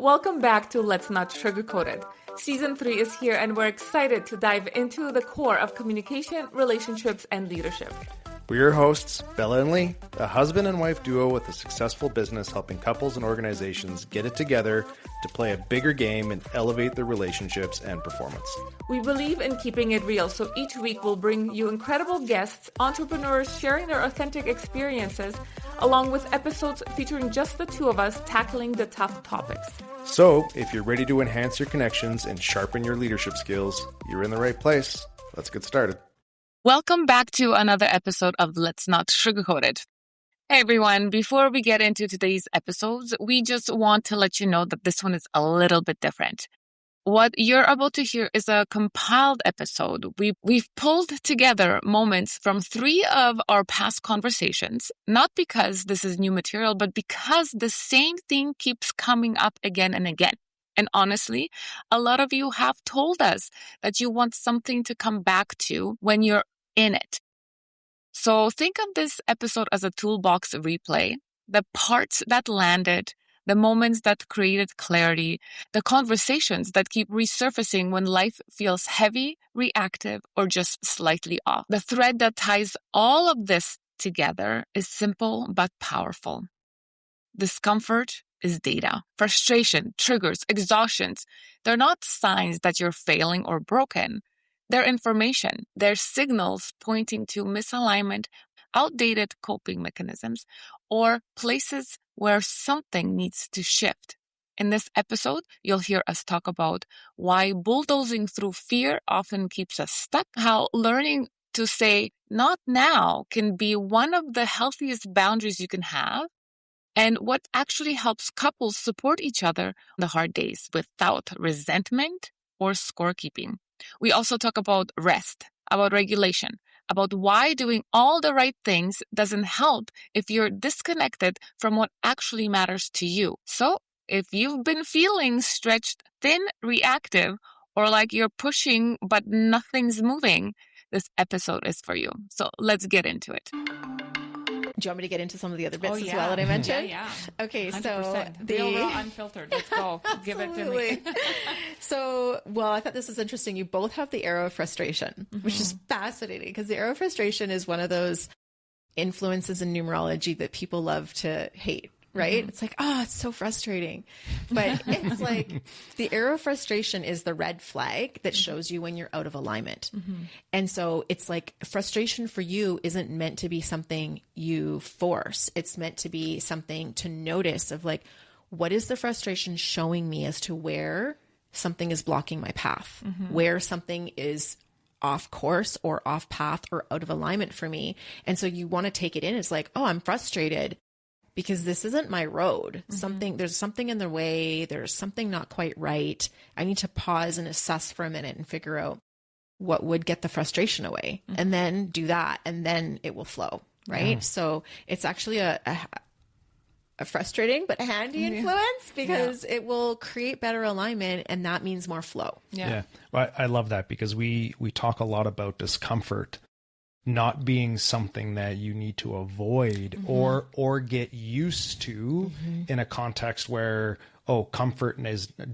Welcome back to Let's Not Sugarcoat It. Season 3 is here and we're excited to dive into the core of communication, relationships, and leadership. We're your hosts, Bella and Lee, a husband and wife duo with a successful business helping couples and organizations get it together to play a bigger game and elevate their relationships and performance. We believe in keeping it real, so each week we'll bring you incredible guests, entrepreneurs sharing their authentic experiences, along with episodes featuring just the two of us tackling the tough topics. So, if you're ready to enhance your connections and sharpen your leadership skills, you're in the right place. Let's get started. Welcome back to another episode of Let's Not Sugarcoat It. Hey everyone, before we get into today's episodes, we just want to let you know that this one is a little bit different. What you're about to hear is a compiled episode. We've pulled together moments from 3 of our past conversations, not because this is new material, but because the same thing keeps coming up again and again. And honestly, a lot of you have told us that you want something to come back to when you're in it. So think of this episode as a toolbox replay, the parts that landed, the moments that created clarity, the conversations that keep resurfacing when life feels heavy, reactive, or just slightly off. The thread that ties all of this together is simple but powerful. Discomfort is data. Frustration, triggers, exhaustions, they're not signs that you're failing or broken. They're information. They're signals pointing to misalignment, outdated coping mechanisms, or places where something needs to shift. In this episode, you'll hear us talk about why bulldozing through fear often keeps us stuck, how learning to say not now can be one of the healthiest boundaries you can have, and what actually helps couples support each other on the hard days without resentment or scorekeeping. We also talk about rest, about regulation, about why doing all the right things doesn't help if you're disconnected from what actually matters to you. So, if you've been feeling stretched thin, reactive, or like you're pushing but nothing's moving, this episode is for you. So, let's get into it. Do you want me to get into some of the other bits as well that I mentioned? Yeah. Okay, 100%. so Real unfiltered. Let's go. Give it to me. So, I thought this was interesting. You both have the arrow of frustration, which is fascinating because the arrow of frustration is one of those influences in numerology that people love to hate. Right? It's like, it's so frustrating. But it's like the arrow of frustration is the red flag that shows you when you're out of alignment. And so it's like frustration for you isn't meant to be something you force. It's meant to be something to notice of like, what is the frustration showing me as to where something is blocking my path, where something is off course or off path or out of alignment for me. And so you want to take it in. It's like, I'm frustrated because this isn't my road. There's something in the way. There's something not quite right. I need to pause and assess for a minute and figure out what would get the frustration away and then do that. And then it will flow. Right. Yeah. So it's actually a frustrating, but handy influence because it will create better alignment. And that means more flow. Yeah. Well, I love that because we talk a lot about discomfort not being something that you need to avoid or get used to in a context where,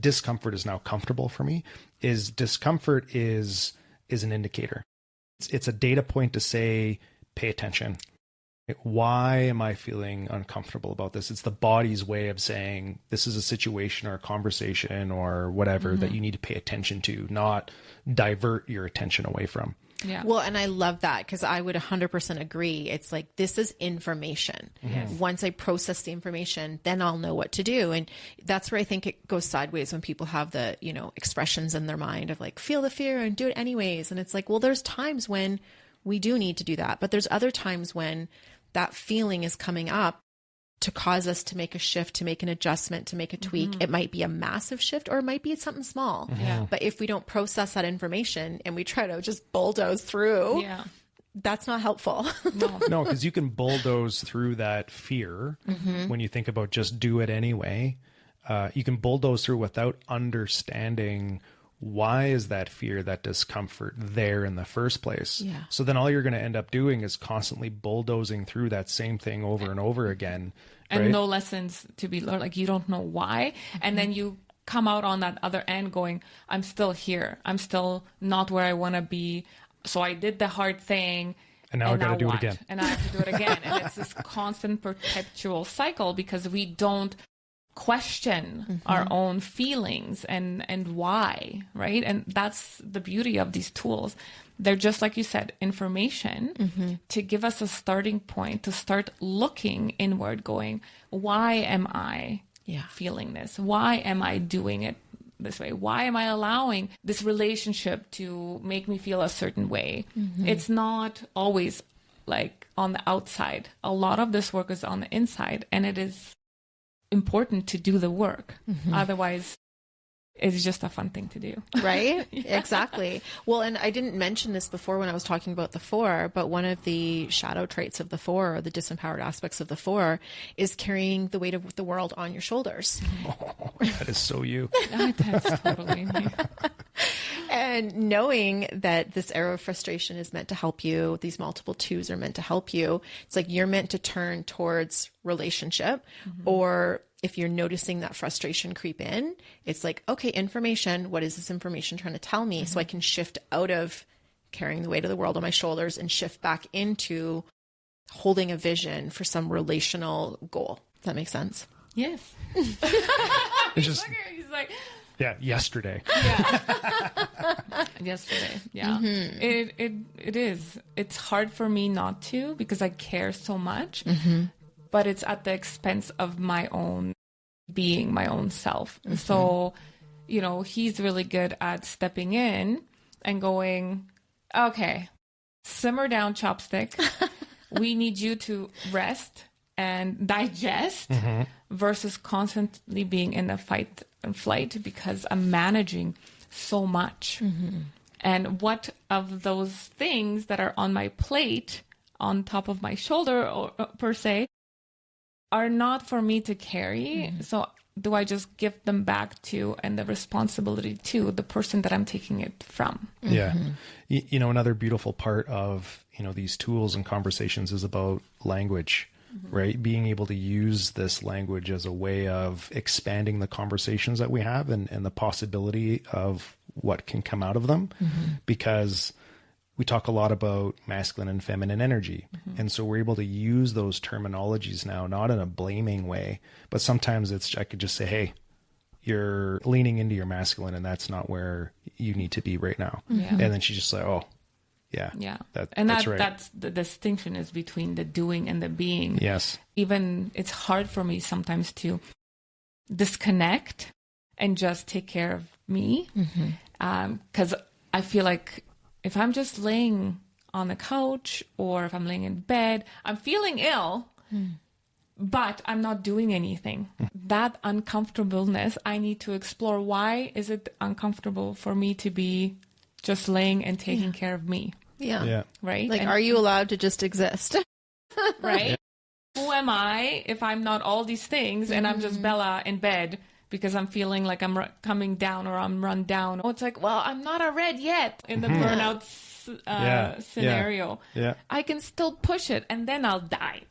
discomfort is now comfortable for me. Discomfort is an indicator. It's a data point to say, pay attention. Why am I feeling uncomfortable about this? It's the body's way of saying this is a situation or a conversation or whatever that you need to pay attention to, not divert your attention away from. Yeah. Well, and I love that because I would 100% agree. It's like, this is information. Yes. Once I process the information, then I'll know what to do. And that's where I think it goes sideways when people have the, expressions in their mind of like, feel the fear and do it anyways. And it's like, well, there's times when we do need to do that, but there's other times when that feeling is coming up to cause us to make a shift, to make an adjustment, to make a tweak. It might be a massive shift or it might be something small. But if we don't process that information and we try to just bulldoze through, that's not helpful. No, because you can bulldoze through that fear when you think about just do it anyway. You can bulldoze through without understanding why is that fear, that discomfort there in the first place? Yeah. So then all you're going to end up doing is constantly bulldozing through that same thing over and over again. And right? no lessons to be learned. Like, you don't know why. And then you come out on that other end going, I'm still here. I'm still not where I want to be. So I did the hard thing. And now I got to do it what? again. And I have to do it again. And it's this constant perpetual cycle because we don't question our own feelings and why, right? And that's the beauty of these tools. They're just, like you said, information to give us a starting point to start looking inward, going, why am I feeling this? Why am I doing it this way? Why am I allowing this relationship to make me feel a certain way? It's not always like on the outside. A lot of this work is on the inside, and it is important to do the work. Otherwise, it's just a fun thing to do. Right? Exactly. Well, and I didn't mention this before when I was talking about the 4, but one of the shadow traits of the 4, or the disempowered aspects of the 4, is carrying the weight of the world on your shoulders. Oh, that is so you. That's totally me. And knowing that this arrow of frustration is meant to help you, these multiple 2s are meant to help you. It's like you're meant to turn towards relationship, or if you're noticing that frustration creep in, it's like, okay, information, what is this information trying to tell me? So I can shift out of carrying the weight of the world on my shoulders and shift back into holding a vision for some relational goal. Does that make sense? Yes. It's just, He's like, yeah, yesterday. yesterday. Yeah. It is. It's hard for me not to because I care so much, but it's at the expense of my own being, my own self. So, you know, he's really good at stepping in and going, okay, simmer down, chopstick. We need you to rest and digest versus constantly being in the fight and flight because I'm managing so much. And what of those things that are on my plate, on top of my shoulder, or per se, are not for me to carry. So do I just give them back to, and the responsibility to, the person that I'm taking it from? Yeah. You know, another beautiful part of, you know, these tools and conversations is about language, right? Being able to use this language as a way of expanding the conversations that we have and the possibility of what can come out of them. Because we talk a lot about masculine and feminine energy. And so we're able to use those terminologies now, not in a blaming way, but sometimes I could just say, hey, you're leaning into your masculine and that's not where you need to be right now. And then she's just like, oh, yeah. That's right. That's the distinction is between the doing and the being. Yes. Even it's hard for me sometimes to disconnect and just take care of me. Because I feel like if I'm just laying on the couch or if I'm laying in bed, I'm feeling ill, but I'm not doing anything. That uncomfortableness, I need to explore. Why is it uncomfortable for me to be just laying and taking care of me? Yeah. Right? Like, and, are you allowed to just exist? right? Who am I if I'm not all these things and I'm just Bella in bed because I'm feeling like I'm coming down or I'm run down? Oh, it's like, well, I'm not a red yet in the burnout scenario. I can still push it and then I'll die.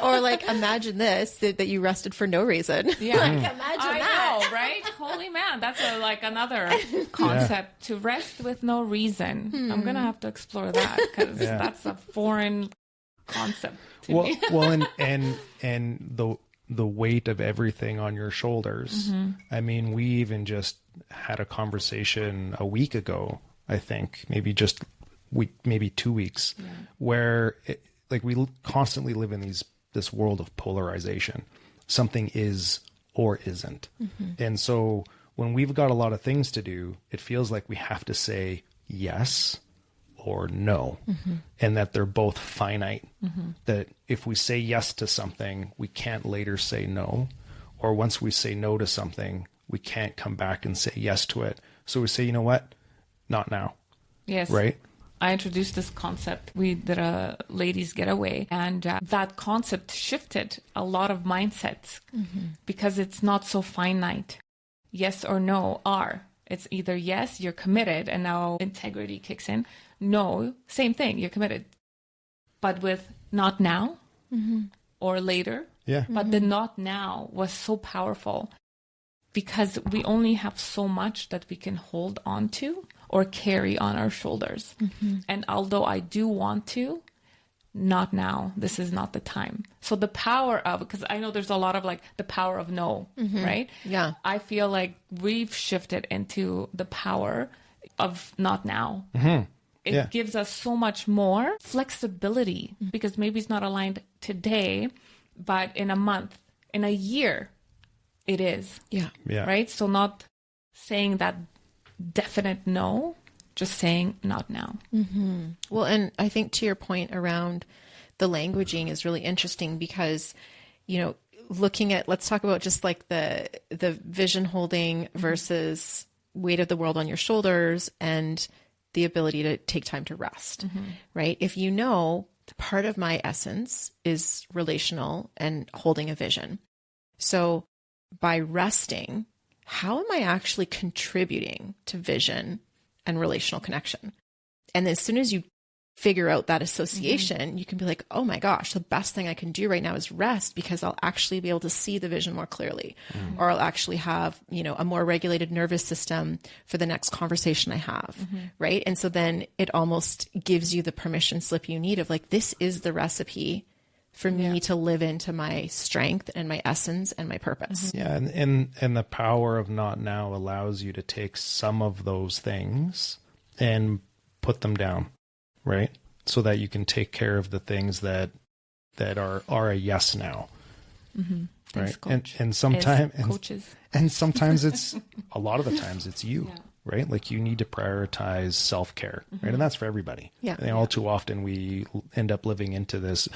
Or like, imagine this, that you rested for no reason. Like, imagine that. I know, right? Holy man, that's another concept, to rest with no reason. I'm going to have to explore that because that's a foreign concept to me. Well, and the weight of everything on your shoulders. I mean, we even just had a conversation a week ago, I think, maybe 2 weeks, where we constantly live in this world of polarization. Something is or isn't. And so when we've got a lot of things to do, it feels like we have to say yes or no, and that they're both finite. That if we say yes to something, we can't later say no, or once we say no to something, we can't come back and say yes to it. So we say, you know what? Not now. Yes. Right? I introduced this concept. We did a ladies getaway, and that concept shifted a lot of mindsets because it's not so finite. Yes or no are. It's either yes, you're committed and now integrity kicks in. No, same thing, you're committed. But with not now or later. Yeah. But the not now was so powerful because we only have so much that we can hold on to or carry on our shoulders. And although I do want to, not now. This is not the time. So the power of, because I know there's a lot of like the power of no, right? Yeah. I feel like we've shifted into the power of not now. It gives us so much more flexibility because maybe it's not aligned today, but in a month, in a year, it is. Yeah. Right? So not saying that definite no, just saying not now. Well, and I think to your point around the languaging is really interesting because, you know, looking at, let's talk about just like the vision holding versus weight of the world on your shoulders and the ability to take time to rest, right? If you know part of my essence is relational and holding a vision. So by resting, how am I actually contributing to vision and relational connection? And as soon as you figure out that association, you can be like, oh my gosh, the best thing I can do right now is rest because I'll actually be able to see the vision more clearly, or I'll actually have, you know, a more regulated nervous system for the next conversation I have. Right. And so then it almost gives you the permission slip you need of like, this is the recipe for me to live into my strength and my essence and my purpose. Yeah. And the power of not now allows you to take some of those things and put them down, right? So that you can take care of the things that are a yes now. Thanks, right. coach. And sometimes, coaches. and sometimes it's, a lot of the times it's you, right? Like you need to prioritize self-care, right? And that's for everybody. Yeah. And all too often we end up living into this.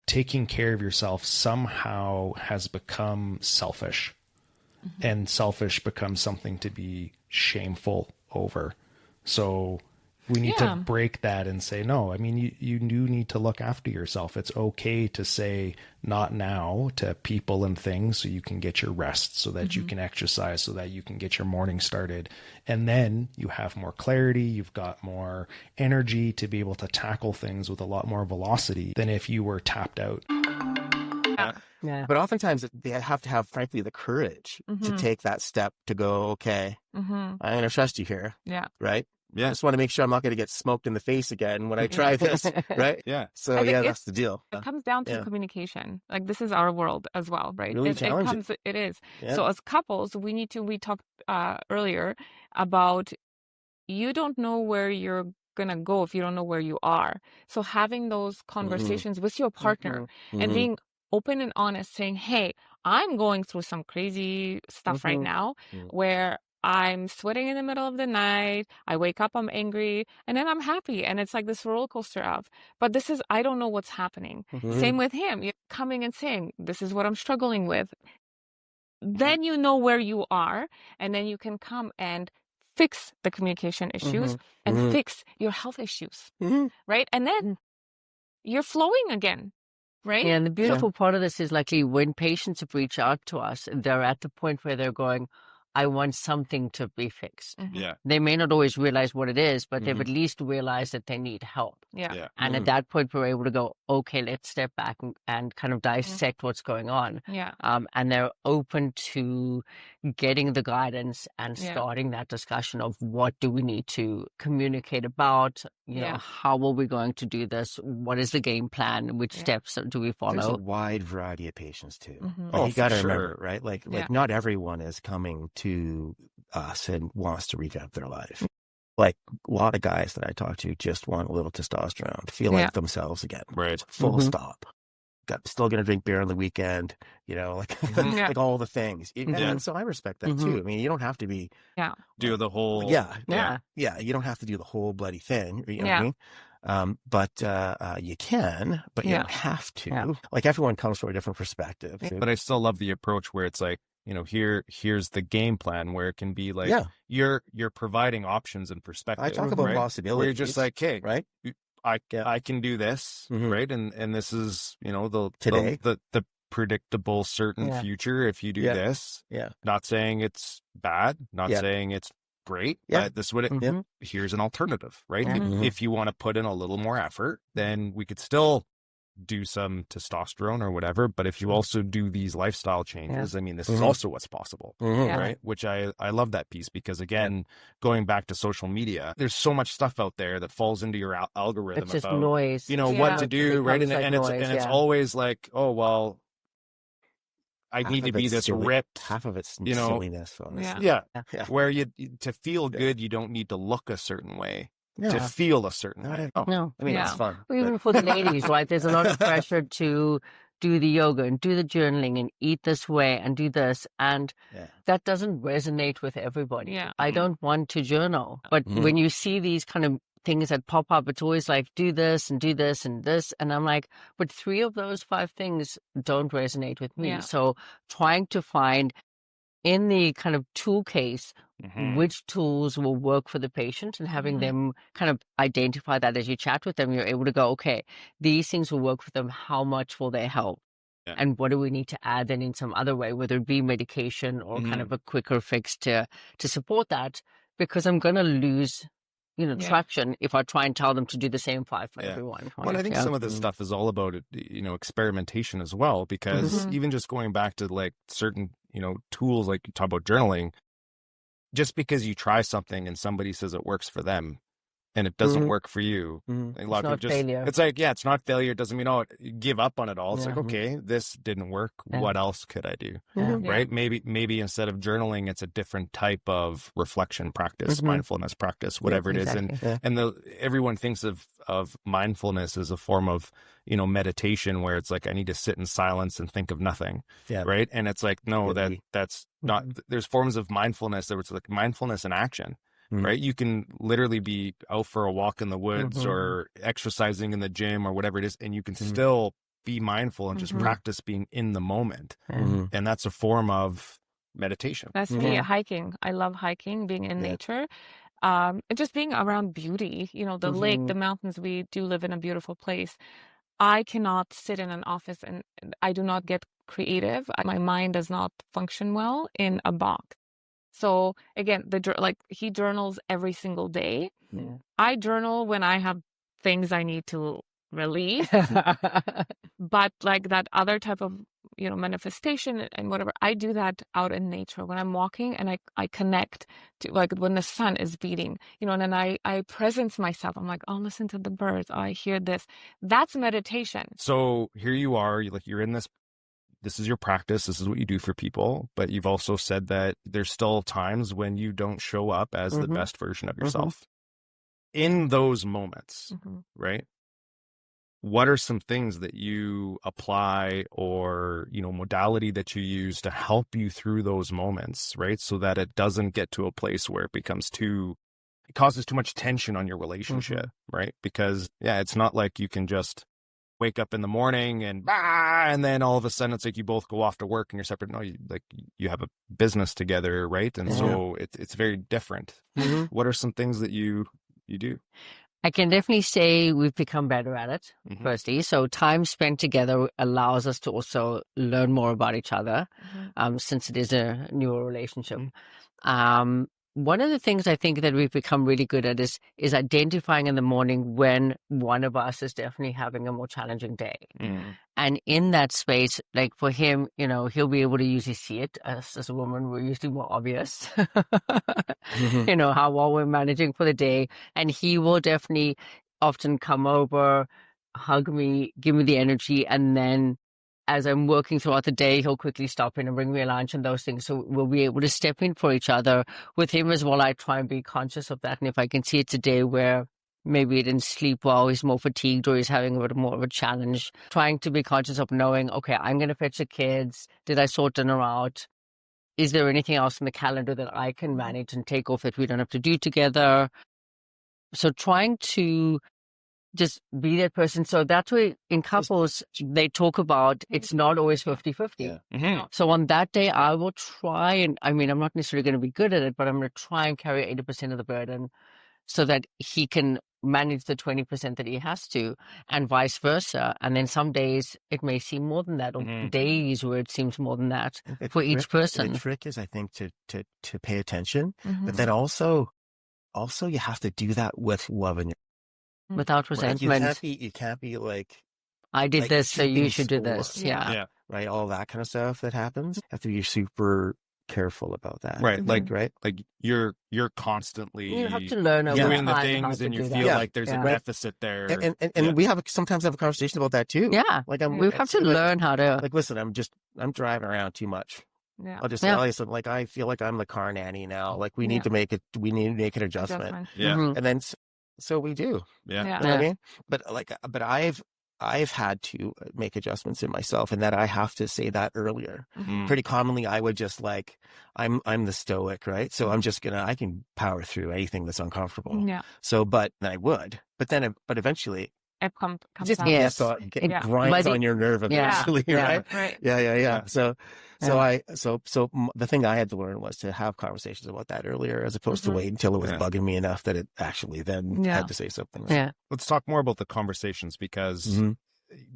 Taking care of yourself somehow has become selfish, and selfish becomes something to be shameful over. So we need to break that and say, no, I mean, you do need to look after yourself. It's okay to say not now to people and things so you can get your rest, so that you can exercise, so that you can get your morning started. And then you have more clarity. You've got more energy to be able to tackle things with a lot more velocity than if you were tapped out. Yeah. But oftentimes they have to have, frankly, the courage to take that step to go, okay, I'm going to trust you here. Yeah. Right? Yeah. I just want to make sure I'm not going to get smoked in the face again when I try this. Right? Yeah. So that's the deal. It comes down to communication. Like this is our world as well, right? Really challenging. It is. Yeah. So as couples, we talked earlier about you don't know where you're going to go if you don't know where you are. So having those conversations with your partner and being open and honest, saying, hey, I'm going through some crazy stuff right now where I'm sweating in the middle of the night. I wake up, I'm angry, and then I'm happy. And it's like this roller coaster of, but I don't know what's happening. Same with him. You're coming and saying, this is what I'm struggling with. Then you know where you are, and then you can come and fix the communication issues and fix your health issues, right? And then you're flowing again. Right. And the beautiful part of this is like when patients reach out to us, they're at the point where they're going, I want something to be fixed. Yeah. They may not always realize what it is, but they've at least realized that they need help. Yeah. And at that point, we're able to go, okay, let's step back and kind of dissect what's going on. Yeah. And they're open to getting the guidance and starting that discussion of what do we need to communicate about, you know, how are we going to do this? What is the game plan? Which steps do we follow? There's a wide variety of patients too. Oh, you got to for remember, right? Like not everyone is coming to us and wants to revamp their life. Like a lot of guys that I talk to just want a little testosterone to feel like themselves again. Right. Full stop. Still going to drink beer on the weekend, you know, like like all the things. And so I respect that too. I mean, you don't have to be do the whole you don't have to do the whole bloody thing. You know what I mean? But you can, but you don't have to. Like everyone comes from a different perspective. But I still love the approach where it's like, you know, here's the game plan, where it can be like you're providing options and perspective. I talk about possibilities. Where you're just like, hey, right? I can do this, right? And this is, you know, the predictable, certain future if you do this. Yeah. Not saying it's bad, not saying it's great, but this would here's an alternative, right? If you want to put in a little more effort, then we could still do some testosterone or whatever. But if you also do these lifestyle changes, I mean, this is also what's possible, right? Which I love that piece, because again, going back to social media, there's so much stuff out there that falls into your algorithm it's just about noise, what to do, right? And it's always like, oh, well, I need to be this ripped. Half of it's silliness. Honestly. Yeah. Where to feel good, you don't need to look a certain way. To feel a certain way. No, I mean, it's fun. Well, even for the ladies, right? There's a lot of pressure to do the yoga and do the journaling and eat this way and do this. And that doesn't resonate with everybody. Yeah. I don't want to journal. But when you see these kind of things that pop up, it's always like, do this and do this and this. And I'm like, but 3 of those 5 things don't resonate with me. Yeah. So trying to find in the kind of tool case, which tools will work for the patient, and having them kind of identify that as you chat with them, you're able to go, okay, these things will work for them. How much will they help? Yeah. And what do we need to add then in some other way, whether it be medication or kind of a quicker fix to support that? Because I'm going to lose, traction if I try and tell them to do the same 5 for everyone. Right? Well, I think some of this stuff is all about, experimentation as well, because even just going back to like certain, tools, like you talk about journaling, just because you try something and somebody says it works for them and it doesn't work for you, a lot of people failure. It's like, it's not failure. It doesn't mean, give up on it all. It's like, okay, this didn't work. What else could I do? Right? Maybe instead of journaling, it's a different type of reflection practice, mindfulness practice, whatever it is. And everyone thinks of mindfulness as a form of, meditation, where it's like, I need to sit in silence and think of nothing. Yeah. Right. And it's like, no, that's not, there's forms of mindfulness that it's like mindfulness in action. Right. You can literally be out for a walk in the woods or exercising in the gym or whatever it is, and you can still be mindful and just practice being in the moment. And that's a form of meditation. That's me. Hiking. I love hiking, being in nature. And just being around beauty, the lake, the mountains. We do live in a beautiful place. I cannot sit in an office and I do not get creative. My mind does not function well in a box. So again, he journals every single day. Yeah. I journal when I have things I need to release, but like that other type of, manifestation and whatever, I do that out in nature when I'm walking, and I connect to, like, when the sun is beating, and then I presence myself. I'm like, oh, listen to the birds. Oh, I hear this. That's meditation. So here you are, you're in this is your practice. This is what you do for people. But you've also said that there's still times when you don't show up as the best version of yourself. In those moments, right? What are some things that you apply or, modality that you use to help you through those moments, right? So that it doesn't get to a place where it causes too much tension on your relationship, right? Because, it's not like you can just wake up in the morning and then all of a sudden it's like you both go off to work and you're separate. No, you have a business together, right? And so it's very different. What are some things that you do? I can definitely say we've become better at it, firstly. So time spent together allows us to also learn more about each other, since it is a newer relationship. One of the things I think that we've become really good at is identifying in the morning when one of us is definitely having a more challenging day. And in that space, like for him, he'll be able to usually see it. As a woman, we're usually more obvious, how well we're managing for the day. And he will definitely often come over, hug me, give me the energy, and then as I'm working throughout the day, he'll quickly stop in and bring me a lunch and those things. So we'll be able to step in for each other. With him as well, I try and be conscious of that. And if I can see it's a day where maybe he didn't sleep well, he's more fatigued, or he's having a bit more of a challenge, trying to be conscious of knowing, okay, I'm going to fetch the kids. Did I sort dinner out? Is there anything else in the calendar that I can manage and take off that we don't have to do together? So trying to just be that person. So that's why in couples, they talk about it's not always 50-50. So on that day, I will try, and I'm not necessarily going to be good at it, but I'm going to try and carry 80% of the burden so that he can manage the 20% that he has to, and vice versa. And then some days it may seem more than that, or days where it seems more than that for each person. The trick is, I think, to pay attention, but then also you have to do that with love in your without resentment. Like you can't be like, I did like this, so you should do score. this. Yeah. Right. All that kind of stuff that happens. You have to be super careful about that. Right. Like you're constantly you have to learn over doing the time things, and you do feel that. like there's a deficit there. And we sometimes have a conversation about that too. Yeah. Like we have to learn how to. Like, listen, I'm driving around too much. Yeah. I'll just tell you something. Like, I feel like I'm the car nanny now. Like, we need to make an adjustment. Yeah. And then so we do. Yeah. You know what I mean? But I've had to make adjustments in myself, and that I have to say that earlier. Pretty commonly, I would just like, I'm the stoic, right? So I'm just I can power through anything that's uncomfortable. Yeah. So, but I would, but It eventually, comes just out. it grinds on your nerve eventually, right? Right. Yeah. So the thing I had to learn was to have conversations about that earlier, as opposed to wait until it was bugging me enough that it actually then had to say something. Yeah. Let's talk more about the conversations, because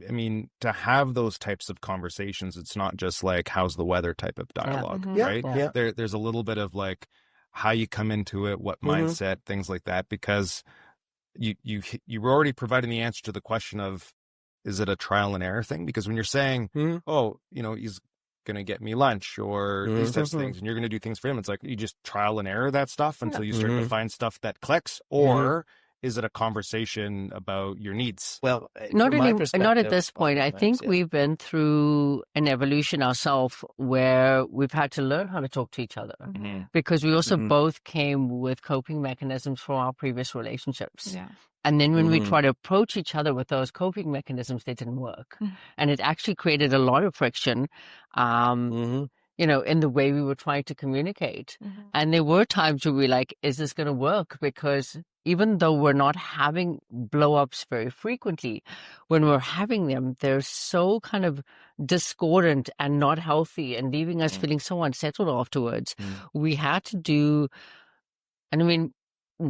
I mean, to have those types of conversations, it's not just like, how's the weather type of dialogue, right? Yeah. There's a little bit of like how you come into it, what mindset, things like that, because you were already providing the answer to the question of, is it a trial and error thing? Because when you're saying, oh, he's going to get me lunch, or these types of things, and you're going to do things for him, it's like, you just trial and error that stuff until you start to find stuff that clicks, or is it a conversation about your needs? Well, not at this point. I think we've been through an evolution ourselves where we've had to learn how to talk to each other, because we also both came with coping mechanisms from our previous relationships. Yeah. And then when we try to approach each other with those coping mechanisms, they didn't work. And it actually created a lot of friction, in the way we were trying to communicate. And there were times where we were like, is this going to work? Because even though we're not having blow-ups very frequently, when we're having them, they're so kind of discordant and not healthy and leaving us feeling so unsettled afterwards. We had to do,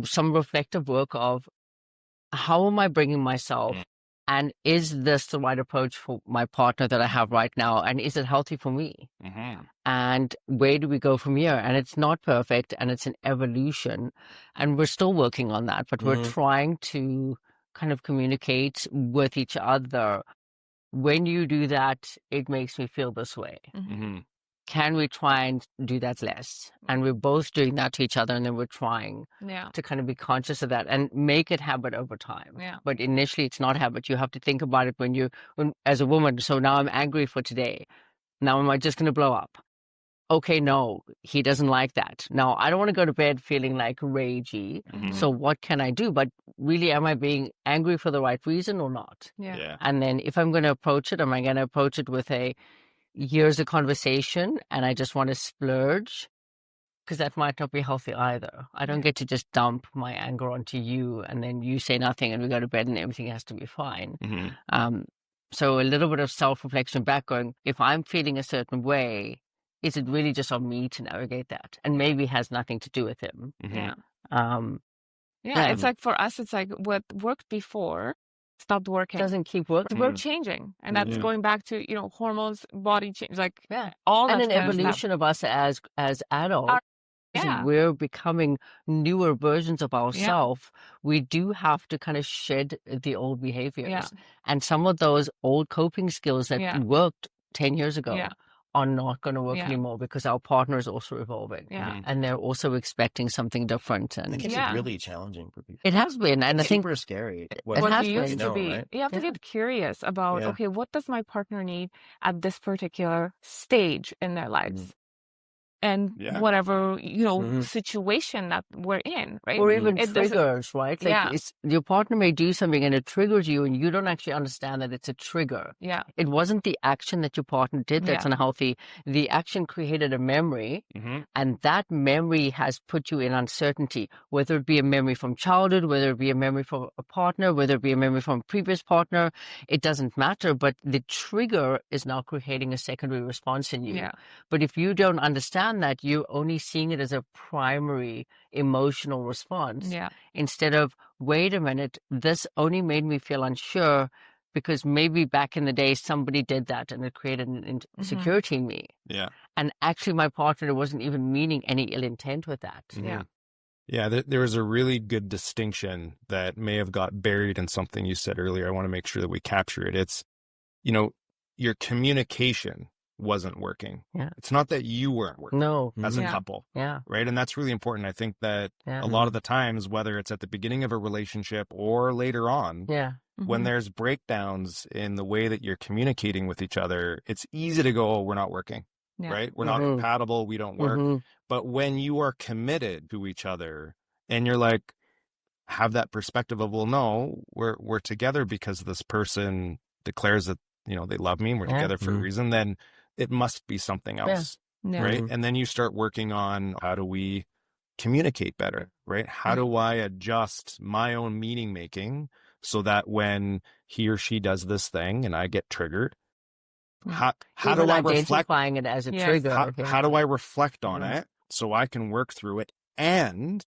some reflective work of, how am I bringing myself? And is this the right approach for my partner that I have right now? And is it healthy for me? And where do we go from here? And it's not perfect, and it's an evolution, and we're still working on that, but we're trying to kind of communicate with each other. When you do that, it makes me feel this way. Can we try and do that less? And we're both doing that to each other, and then we're trying to kind of be conscious of that and make it habit over time. Yeah. But initially, it's not habit. You have to think about it when as a woman. So now I'm angry for today. Now am I just going to blow up? Okay, no, he doesn't like that. Now I don't want to go to bed feeling like ragey. So what can I do? But really, am I being angry for the right reason or not? Yeah. And then if I'm going to approach it, am I going to approach it with here's a conversation and I just want to splurge? Because that might not be healthy either. I don't get to just dump my anger onto you and then you say nothing and we go to bed and everything has to be fine. So a little bit of self-reflection back going, if I'm feeling a certain way, is it really just on me to navigate that? And maybe it has nothing to do with him. It's like for us, it's like what worked before stopped working. Doesn't keep working. We're changing. And that's going back to, hormones, body change, like all that. And an evolution of us as adults. We're becoming newer versions of ourselves. We do have to kind of shed the old behaviors. And some of those old coping skills that worked 10 years ago are not going to work anymore because our partner is also evolving. And they're also expecting something different. And it can be really challenging for people. It has been. And I think super scary. What has used been. To be. Right? You have to get curious about, okay, what does my partner need at this particular stage in their lives? And whatever, situation that we're in, right? Or even triggers, right? Like your partner may do something and it triggers you and you don't actually understand that it's a trigger. It wasn't the action that your partner did that's unhealthy. The action created a memory and that memory has put you in uncertainty, whether it be a memory from childhood, whether it be a memory from a partner, whether it be a memory from a previous partner, it doesn't matter. But the trigger is now creating a secondary response in you. But if you don't understand done that, you're only seeing it as a primary emotional response. Yeah. Instead of, wait a minute, this only made me feel unsure because maybe back in the day somebody did that and it created an insecurity in me. Yeah. And actually my partner wasn't even meaning any ill intent with that. Yeah. Yeah, there was a really good distinction that may have got buried in something you said earlier. I want to make sure that we capture it. It's, your communication wasn't working. Yeah. It's not that you weren't working as a couple. Yeah. Right. And that's really important. I think that a lot of the times, whether it's at the beginning of a relationship or later on, when there's breakdowns in the way that you're communicating with each other, it's easy to go, oh, we're not working. Yeah. Right. We're not compatible. We don't work. But when you are committed to each other and you're like, have that perspective of, well, no, we're together because this person declares that, they love me and we're together for a reason, then it must be something else. Yeah. Right. And then you start working on, how do we communicate better? Right. How do I adjust my own meaning making so that when he or she does this thing and I get triggered, how do I reflect? Identifying it as a trigger. How do I reflect on it so I can work through it and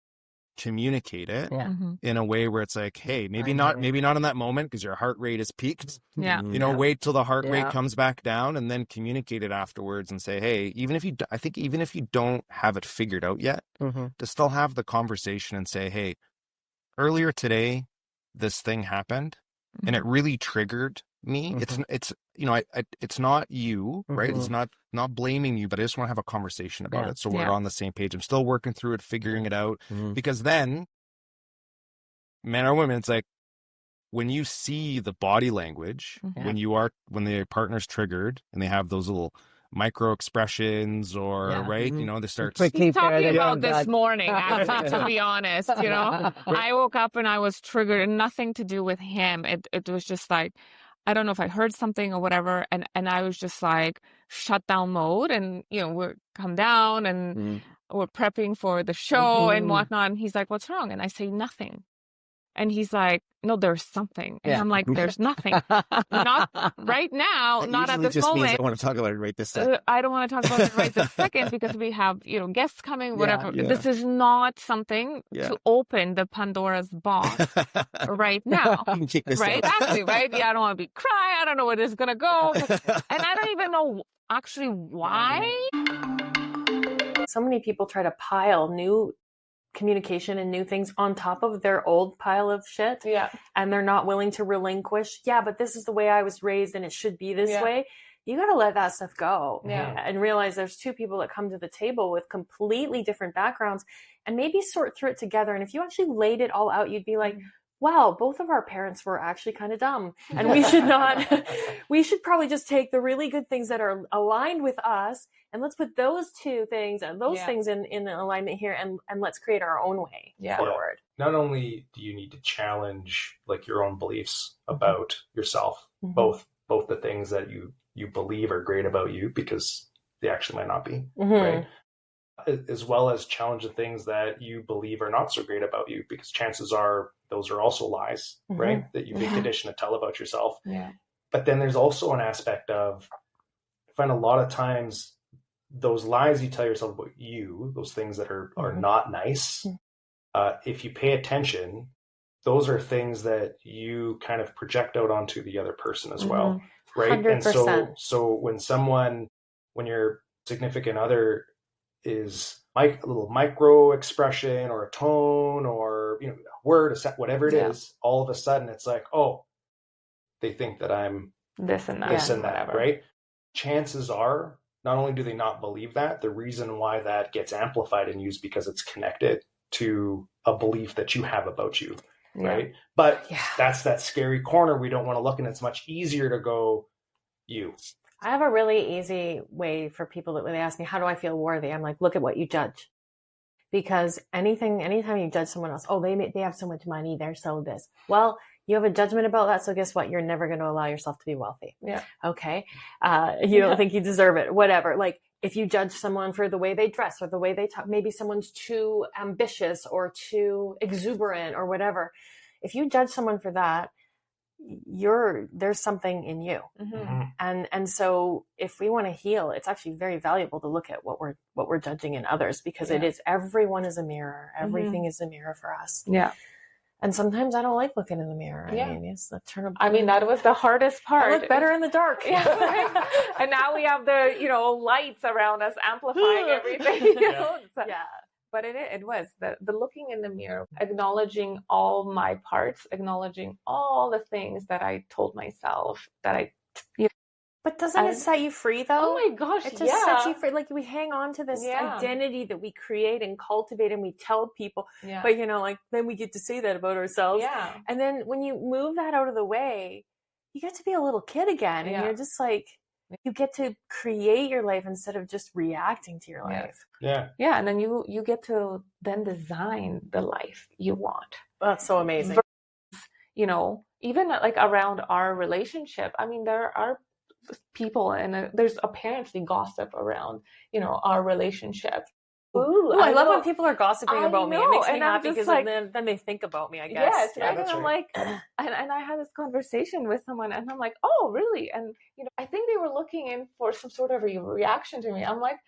communicate it in a way where it's like, hey, maybe not in that moment because your heart rate is peaked. Yeah. Wait till the heart rate comes back down and then communicate it afterwards and say, hey, even if you don't have it figured out yet, to still have the conversation and say, hey, earlier today, this thing happened and it really triggered me. It's not you, right? It's not blaming you, but I just want to have a conversation about it. So we're on the same page. I'm still working through it, figuring it out, because then men or women, it's like when you see the body language, when the partner's triggered and they have those little micro expressions or they start talking about this morning, actually, to be honest. I woke up and I was triggered and nothing to do with him. It was just like, I don't know if I heard something or whatever, and I was just like shut down mode, and we're come down and we're prepping for the show and whatnot, and he's like, what's wrong? And I say nothing. And he's like, no, there's something. And I'm like, there's nothing. Not right now, that not at this just moment. Means I want to talk about it right this second. I don't want to talk about it right this second because we have, guests coming, whatever. This is not something to open the Pandora's box right now. Right? Exactly, right? Yeah, I don't want to be crying. I don't know where this is going to go. And I don't even know actually why. So many people try to pile new communication and new things on top of their old pile of shit. Yeah. And they're not willing to relinquish. Yeah, but this is the way I was raised and it should be this way. You got to let that stuff go and realize there's two people that come to the table with completely different backgrounds and maybe sort through it together. And if you actually laid it all out, you'd be like, wow, both of our parents were actually kind of dumb. And we should probably just take the really good things that are aligned with us and let's put those two things and those things in alignment here and let's create our own way forward. Not only do you need to challenge like your own beliefs about yourself, both the things that you believe are great about you because they actually might not be, right? As well as challenge the things that you believe are not so great about you because chances are those are also lies, right? That you've been conditioned to tell about yourself. Yeah. But then there's also an aspect of, I find a lot of times those lies you tell yourself about you, those things that are not nice, if you pay attention, those are things that you kind of project out onto the other person as well, right? 100%. And so when your significant other is a little micro expression or a tone or a word, a set, whatever it is, all of a sudden it's like, oh, they think that I'm this and that, right? Chances are, not only do they not believe that, the reason why that gets amplified in you is because it's connected to a belief that you have about you, right? But that's that scary corner we don't want to look in. It's much easier to go, you. I have a really easy way for people that when they ask me, how do I feel worthy? I'm like, look at what you judge. Because anytime you judge someone else, oh, they have so much money, they're so this. Well, you have a judgment about that. So guess what? You're never going to allow yourself to be wealthy. Yeah. Okay. You don't think you deserve it, whatever. Like if you judge someone for the way they dress or the way they talk, maybe someone's too ambitious or too exuberant or whatever. If you judge someone for that, there's something in you. And so if we want to heal, it's actually very valuable to look at what we're judging in others, because everyone is a mirror. Everything is a mirror for us. Yeah. And sometimes I don't like looking in the mirror. I mean, that was the hardest part. I look better in the dark. Yeah. And now we have the, lights around us amplifying everything. But it was the looking in the mirror, acknowledging all my parts, acknowledging all the things that I told myself that But doesn't it set you free, though? Oh my gosh, it just sets you free. Like, we hang on to this identity that we create and cultivate, and we tell people. Yeah. But then we get to say that about ourselves. Yeah. And then when you move that out of the way, you get to be a little kid again, and you're just like, you get to create your life instead of just reacting to your life. Yeah. Yeah, and then you get to then design the life you want. That's so amazing. Even like around our relationship. I mean, there are people, and there's apparently gossip around, our relationship. Ooh, I love when people are gossiping about me. It makes me happy because then they think about me, I guess. Yes, yeah, and I'm like, and I had this conversation with someone, and I'm like, oh, really? And I think they were looking in for some sort of a reaction to me. I'm like,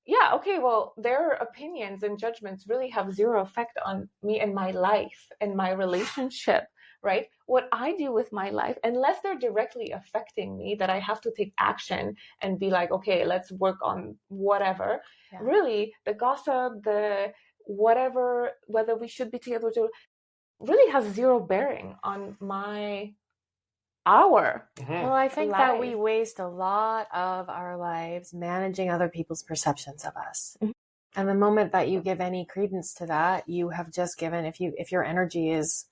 yeah, okay, well, their opinions and judgments really have zero effect on me and my life and my relationship. Right? What I do with my life, unless they're directly affecting me, that I have to take action and be like, okay, let's work on whatever. Yeah. Really, the gossip, the whatever, whether we should be together, really has zero bearing on our Well, I think that we waste a lot of our lives managing other people's perceptions of us. And the moment that you give any credence to that, you have just given, if your energy is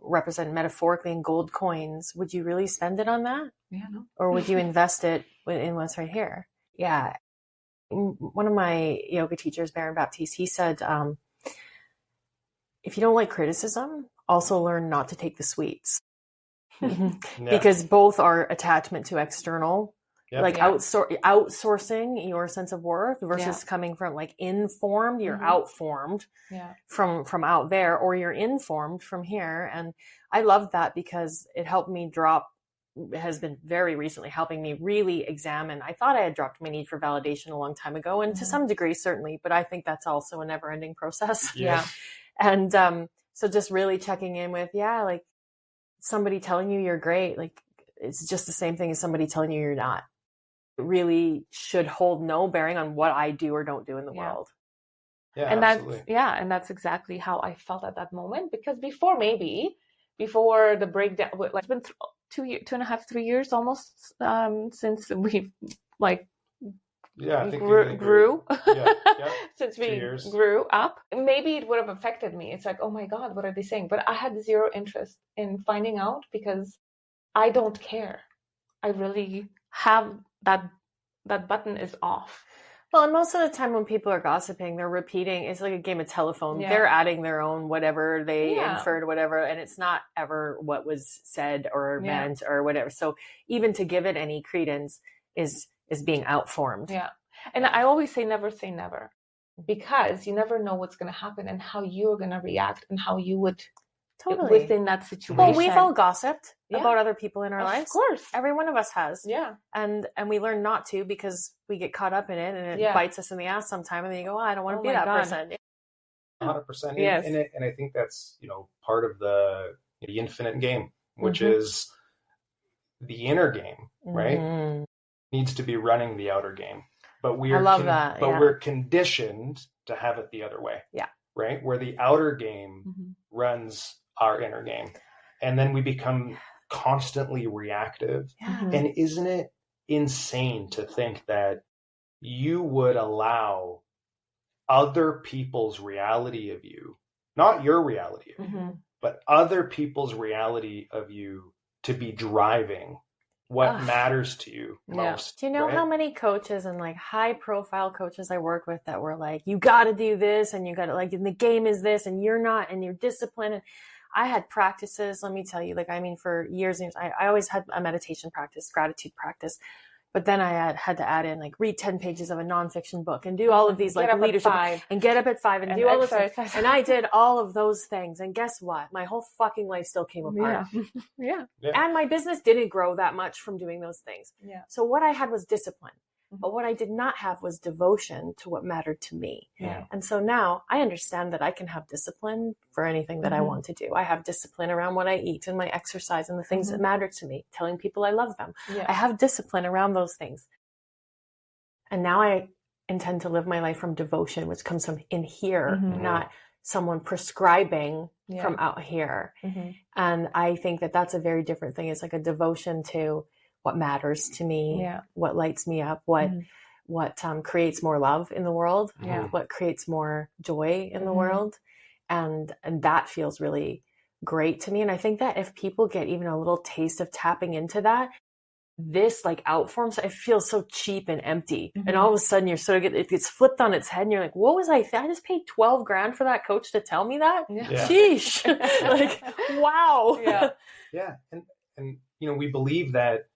represented metaphorically in gold coins, would you really spend it on that? Yeah, no. Or would you invest it in what's right here? Yeah. One of my yoga teachers, Baron Baptiste, he said, if you don't like criticism, also learn not to take the sweets. Because both are attachment to external, outsourcing your sense of worth versus coming from like informed, you're outformed from out there, or you're informed from here. And I love that because it helped me has been very recently helping me really examine. I thought I had dropped my need for validation a long time ago, and to some degree, certainly, but I think that's also a never ending process. Yeah. And so just really checking in with, like somebody telling you you're great, like it's just the same thing as somebody telling you you're not. It really should hold no bearing on what I do or don't do in the world. Yeah, and absolutely. And that's exactly how I felt at that moment, because before the breakdown, it's been 2.5, 3 years almost since we've grew since we grew up. Maybe it would have affected me. It's like, oh my God, what are they saying? But I had zero interest in finding out because I don't care. I really have that button is off. Well, and most of the time when people are gossiping, they're repeating. It's like a game of telephone. Yeah. They're adding their own whatever they inferred, whatever, and it's not ever what was said or meant or whatever. So even to give it any credence is being outformed. Yeah. And I always say never, because you never know what's going to happen and how you're going to react and how you would within that situation. Well, we've all gossiped about other people in our lives. Of course. Every one of us has. Yeah. And we learn not to because we get caught up in it and it bites us in the ass sometime, and then you go, I don't want to be that person. 100%. Yes. And I think that's, part of the infinite game, which is the inner game, right? Needs to be running the outer game. But we're conditioned to have it the other way. Yeah. Right? Where the outer game runs our inner game. And then we become constantly reactive. Yeah. And isn't it insane to think that you would allow other people's reality of you, not your reality of you, but other people's reality of you to be driving what matters to you most. Do you know how many coaches and like high profile coaches I worked with that were like, you got to do this and you got to and the game is this and you're not, and you're disciplined. And I had practices, let me tell you, for years and years, I always had a meditation practice, gratitude practice. But then I had to add in like read 10 pages of a nonfiction book and do all of these like leadership and get up at 5 and do all this. And I did all of those things. And guess what? My whole fucking life still came apart. Yeah. And my business didn't grow that much from doing those things. Yeah. So what I had was discipline. But what I did not have was devotion to what mattered to me. Yeah. And so now I understand that I can have discipline for anything that I want to do. I have discipline around what I eat and my exercise and the things that matter to me, telling people I love them. Yeah. I have discipline around those things. And now I intend to live my life from devotion, which comes from in here, not someone prescribing from out here. And I think that that's a very different thing. It's like a devotion to what matters to me, what lights me up, what creates more love in the world, what creates more joy in the world. And that feels really great to me. And I think that if people get even a little taste of tapping into that, this like outforms, it feels so cheap and empty. And all of a sudden you're sort of it gets flipped on its head and you're like, what was I just paid $12,000 for that coach to tell me that? Sheesh. Like, wow. Yeah. And, we believe that,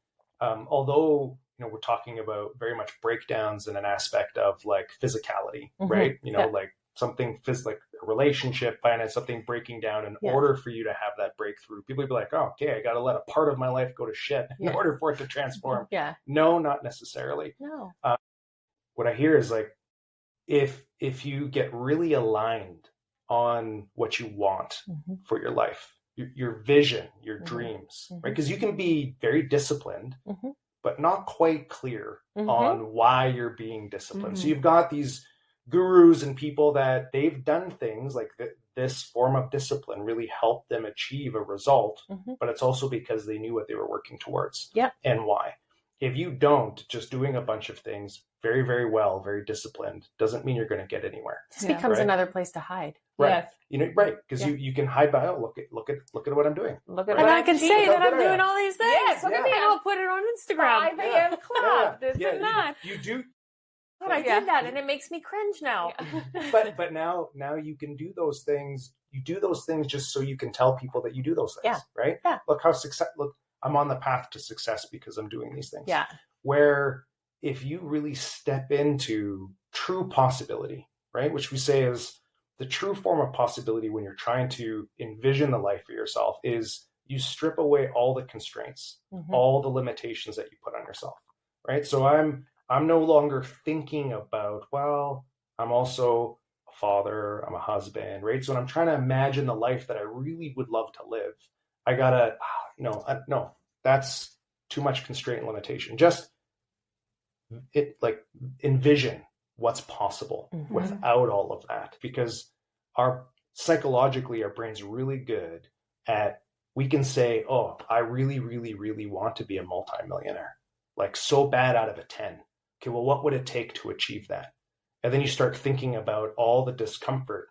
although, we're talking about very much breakdowns in an aspect of like physicality, right? Like something like a relationship, finance, something breaking down in order for you to have that breakthrough. People would be like, oh, okay, I got to let a part of my life go to shit in order for it to transform. No, not necessarily. No. What I hear is like, if you get really aligned on what you want for your life, your vision, your dreams, right? Because you can be very disciplined, but not quite clear on why you're being disciplined. So you've got these gurus and people that they've done things like this form of discipline really helped them achieve a result, but it's also because they knew what they were working towards and why. If you don't, just doing a bunch of things very, very well, very disciplined, doesn't mean you're going to get anywhere. It just becomes another place to hide. Right. Yes. Right. Because you can hide by, look at what I'm doing. Look at and I can say that I'm doing all these things. Yes, look at me. And I'll put it on Instagram. 5 a.m. club. This and that. You do. But I did that and it makes me cringe now. But now you can do those things. You do those things just so you can tell people that you do those things. Right? Yeah. Look, I'm on the path to success because I'm doing these things. Yeah. Where if you really step into true possibility, right? Which we say is the true form of possibility when you're trying to envision the life for yourself is you strip away all the constraints, all the limitations that you put on yourself, right? So I'm no longer thinking about, well, I'm also a father, I'm a husband, right? So when I'm trying to imagine the life that I really would love to live, I gotta, no, that's too much constraint and limitation. Just envision what's possible without all of that, because psychologically our brain's really good at, we can say, oh, I really, really, really want to be a multimillionaire, like so bad out of a 10. Okay, well, what would it take to achieve that? And then you start thinking about all the discomfort,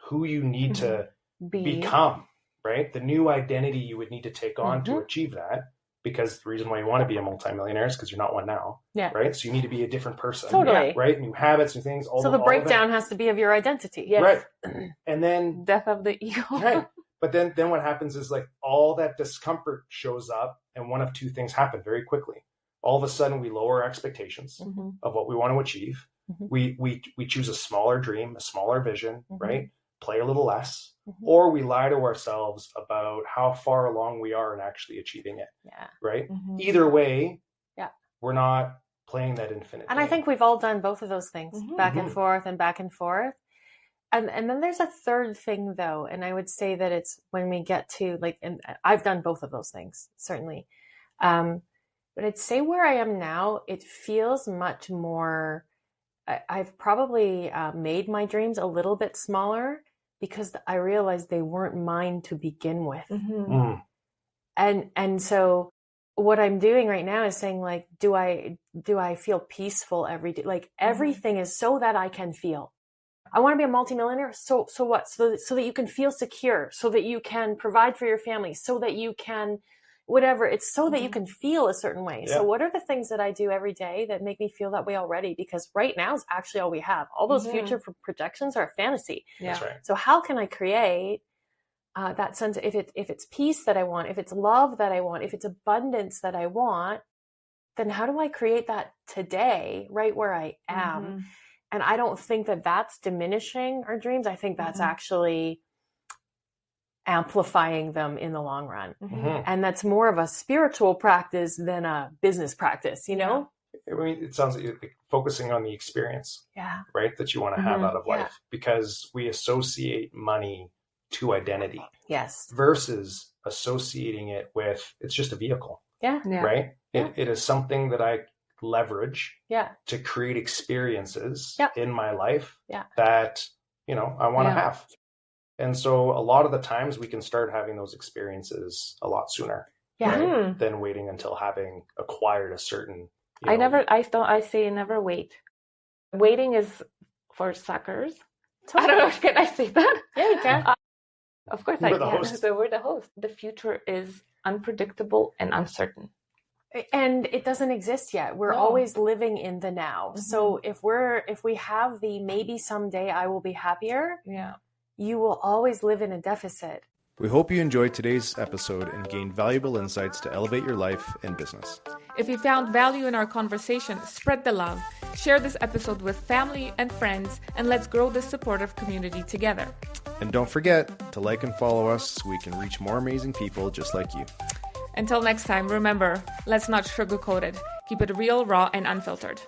who you need to become, right? The new identity you would need to take on to achieve that. Because the reason why you want to be a multimillionaire is because you're not one now, right? So you need to be a different person, right? New habits, new things. So the breakdown has to be of your identity, right? And then death of the ego, right? But then what happens is like all that discomfort shows up, and one of two things happen very quickly. All of a sudden, we lower our expectations of what we want to achieve. We choose a smaller dream, a smaller vision, right? Play a little less. Or we lie to ourselves about how far along we are in actually achieving it. Right? Either way, we're not playing that infinite and game. I think we've all done both of those things, back and forth and back and forth. And then there's a third thing though, and I would say that it's when we get to and I've done both of those things, certainly. But I'd say where I am now, it feels much more, I've probably made my dreams a little bit smaller, because I realized they weren't mine to begin with. And so what I'm doing right now is saying like, do I feel peaceful every day? Like everything is so that I can feel. I want to be a multimillionaire. So what? So that you can feel secure, so that you can provide for your family, so that you can whatever. It's so that you can feel a certain way. So what are the things that I do every day that make me feel that way already? Because right now is actually all we have. All those future projections are a fantasy. That's right. So how can I create that sense? If it's peace that I want, if it's love that I want, if it's abundance that I want, then how do I create that today, right where I am? And I don't think that that's diminishing our dreams. I think that's actually amplifying them in the long run. And that's more of a spiritual practice than a business practice, you know? I mean, it sounds like focusing on the experience, right? That you want to have out of life, because we associate money to identity. Yes. Versus associating it with, it's just a vehicle. Right? It is something that I leverage to create experiences in my life that, you know, I want to have. And so a lot of the times we can start having those experiences a lot sooner than waiting until having acquired a certain, I say never wait. Waiting is for suckers. I don't know, can I say that? Yeah, you can. Of course I can. So we're the host. The future is unpredictable and uncertain. And it doesn't exist yet. We're always living in the now. So if we have the maybe someday I will be happier, you will always live in a deficit. We hope you enjoyed today's episode and gained valuable insights to elevate your life and business. If you found value in our conversation, spread the love. Share this episode with family and friends, and let's grow this supportive community together. And don't forget to like and follow us so we can reach more amazing people just like you. Until next time, remember, let's not sugarcoat it. Keep it real, raw, and unfiltered.